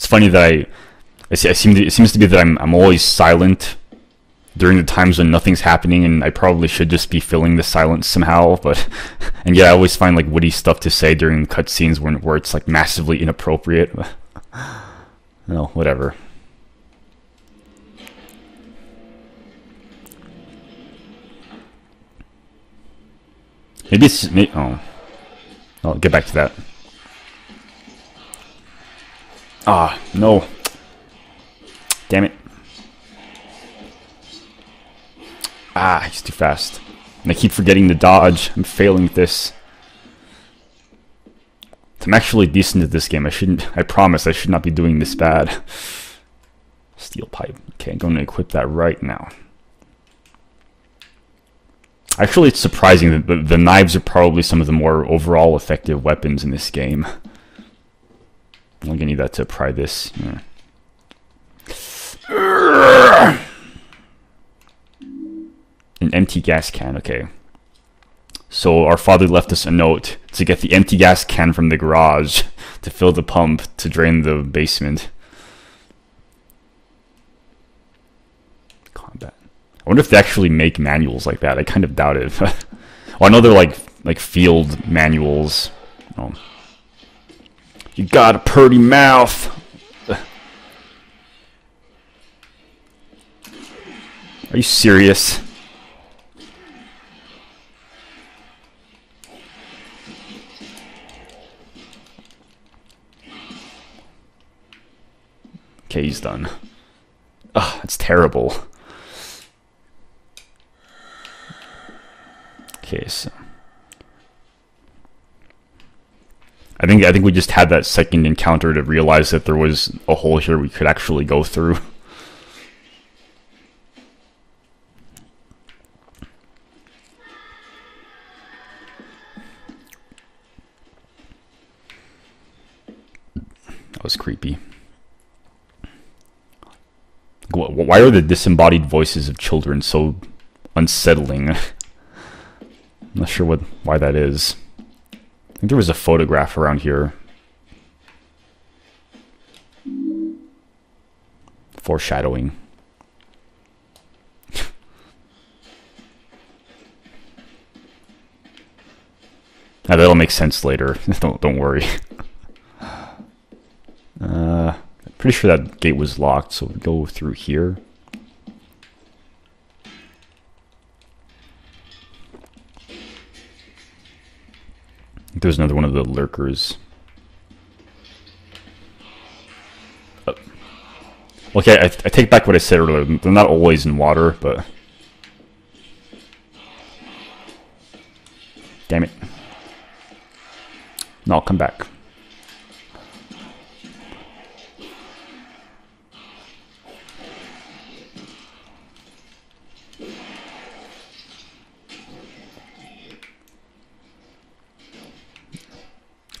It's funny that it seems to be that I'm always silent during the times when nothing's happening, and I probably should just be filling the silence somehow. But and yeah, I always find like witty stuff to say during cutscenes where it's like massively inappropriate. No, whatever. Maybe it's oh, I'll get back to that. Ah, no. Damn it. Ah, he's too fast. And I keep forgetting to dodge. I'm failing at this. I'm actually decent at this game. I promise I should not be doing this bad. Steel pipe. Okay, I'm going to equip that right now. Actually, it's surprising that the knives are probably some of the more overall effective weapons in this game. I'm going to need that to pry this. Yeah. An empty gas can, okay. So our father left us a note to get the empty gas can from the garage to fill the pump to drain the basement. Combat. I wonder if they actually make manuals like that. I kind of doubt it. Well, I know they're like field manuals. Oh. You got a purty mouth. Are you serious? Okay, he's done. Ugh, that's terrible. Okay, so I think we just had that second encounter to realize that there was a hole here we could actually go through. That was creepy. Why are the disembodied voices of children so unsettling? I'm not sure why that is. I think there was a photograph around here. Foreshadowing. Now that'll make sense later. Don't worry. Pretty sure that gate was locked, so we'll go through here. There's another one of the lurkers. Okay, I take back what I said earlier. They're not always in water, but... Damn it. No, I'll come back.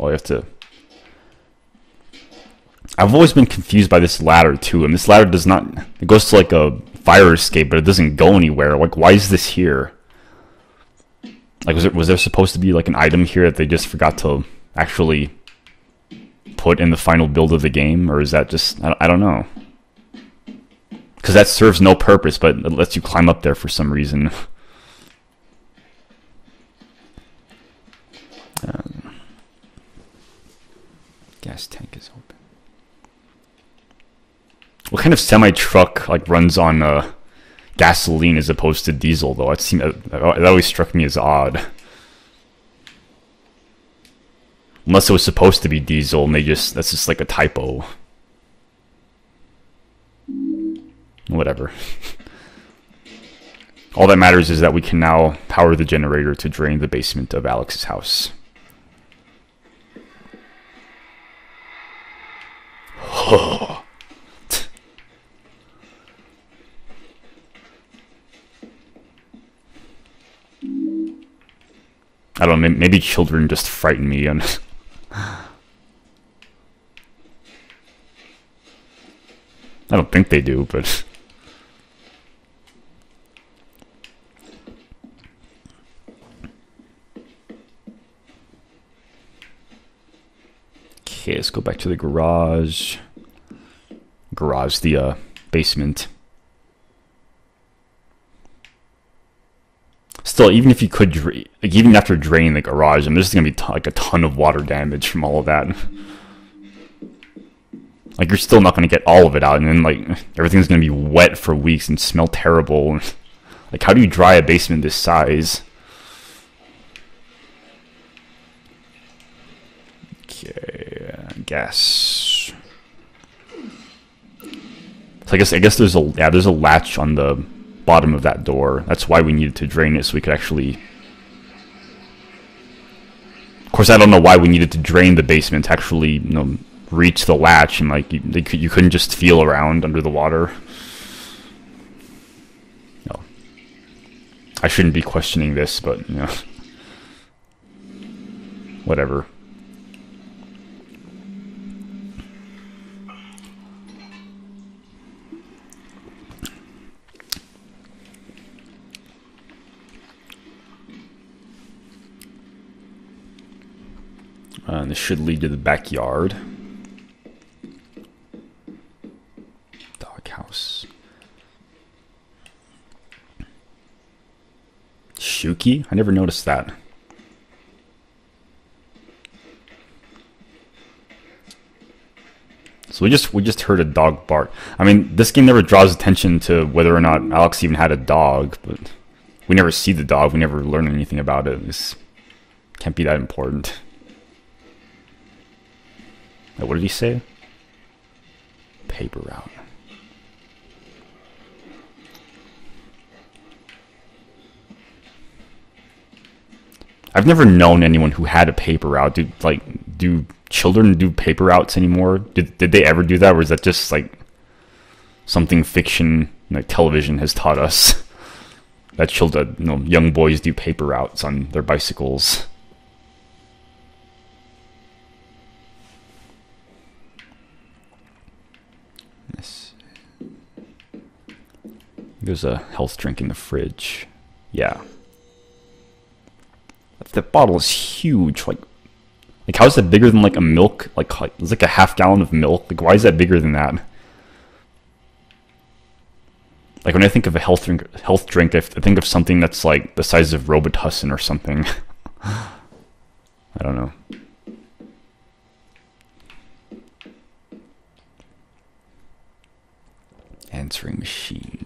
Oh, you have to... I've always been confused by this ladder, too. And this ladder does not... It goes to, like, a fire escape, but it doesn't go anywhere. Like, why is this here? Like, was there supposed to be, like, an item here that they just forgot to actually put in the final build of the game? Or is that just... I don't know. Because that serves no purpose, but it lets you climb up there for some reason. Gas tank is open. What kind of semi-truck like runs on gasoline as opposed to diesel, though? That always struck me as odd. Unless it was supposed to be diesel, and that's just like a typo. Whatever. All that matters is that we can now power the generator to drain the basement of Alex's house. I don't know, maybe children just frighten me. I don't think they do, but... Okay, let's go back to the garage. garage, the basement. Still, even if you could, like even after draining the garage, I mean, there's gonna be like a ton of water damage from all of that. Like you're still not gonna get all of it out, and then like everything's gonna be wet for weeks and smell terrible. Like how do you dry a basement this size? Okay, I guess. So I guess there's a latch on the bottom of that door. That's why we needed to drain it so we could actually. Of course, I don't know why we needed to drain the basement to actually, reach the latch, and like you couldn't just feel around under the water. No, I shouldn't be questioning this, but whatever. And this should lead to the backyard. Doghouse. Shuki? I never noticed that. So we just heard a dog bark. I mean, this game never draws attention to whether or not Alex even had a dog, but we never see the dog. We never learn anything about it. This can't be that important. What did he say? Paper route. I've never known anyone who had a paper route. Do children do paper routes anymore? Did they ever do that, or is that just like something fiction, like television, has taught us? That children, young boys do paper routes on their bicycles. There's a health drink in the fridge. Yeah. That bottle is huge. Like how is that bigger than like a milk? Like it's like a half gallon of milk. Like why is that bigger than that? Like when I think of a health drink, I think of something that's like the size of Robitussin or something. I don't know. Answering machine.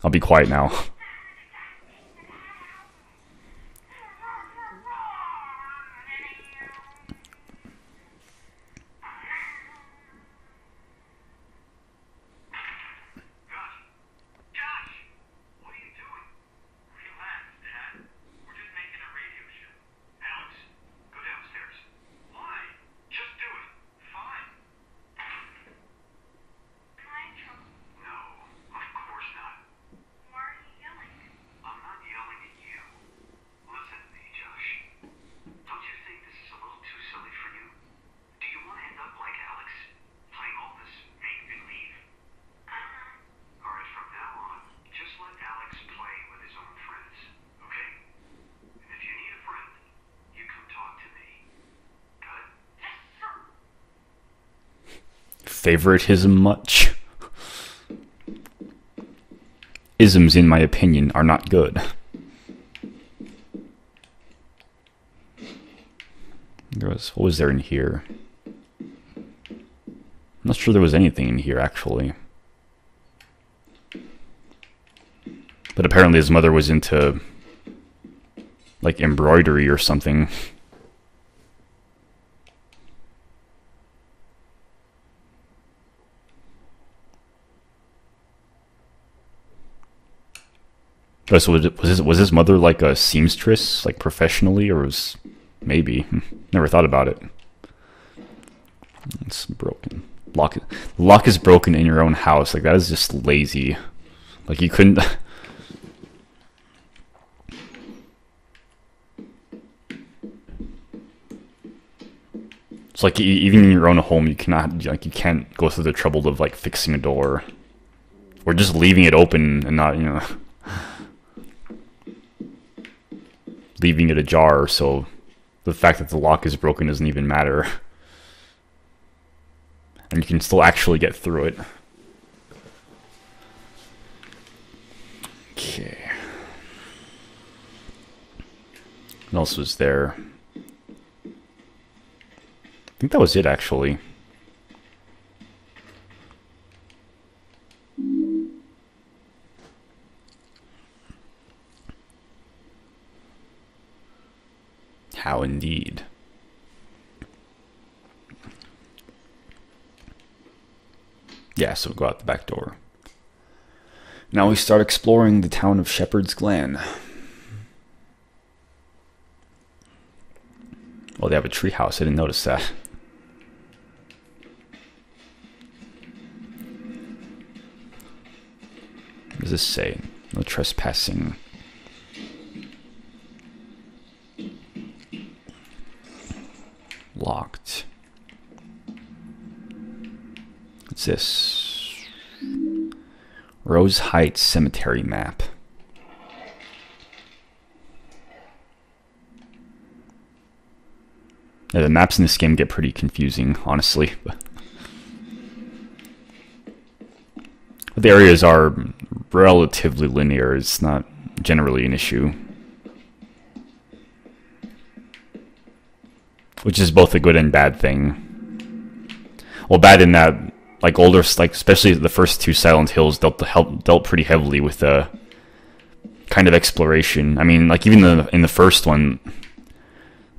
I'll be quiet now. Favoritism much? Isms, in my opinion, are not good. What was there in here? I'm not sure there was anything in here, actually. But apparently his mother was into, like, embroidery or something. So was his mother like a seamstress, like professionally, or was maybe? Never thought about it. It's broken. Lock is broken in your own house. Like that is just lazy. Like you couldn't. It's like even in your own home, you can't go through the trouble of like fixing a door, or just leaving it open and not leaving it ajar so The fact that the lock is broken doesn't even matter. And you can still actually get through it. Okay. What else was there? I think that was it, actually. How indeed. Yeah, so we'll go out the back door. Now we start exploring the town of Shepherd's Glen. Oh, they have a tree house. I didn't notice that. What does this say? No trespassing. Locked. What's this? Rose Heights Cemetery map. Yeah, the maps in this game get pretty confusing, honestly. But the areas are relatively linear. It's not generally an issue. Which is both a good and bad thing. Well, bad in that, like older, like especially the first two Silent Hills dealt pretty heavily with the kind of exploration. I mean, like even in the first one,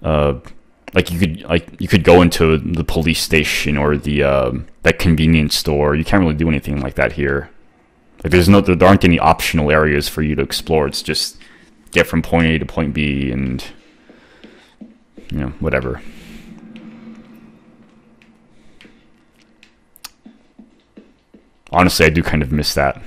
like you could go into the police station or the that convenience store. You can't really do anything like that here. Like there aren't any optional areas for you to explore. It's just get from point A to point B and whatever. Honestly, I do kind of miss that.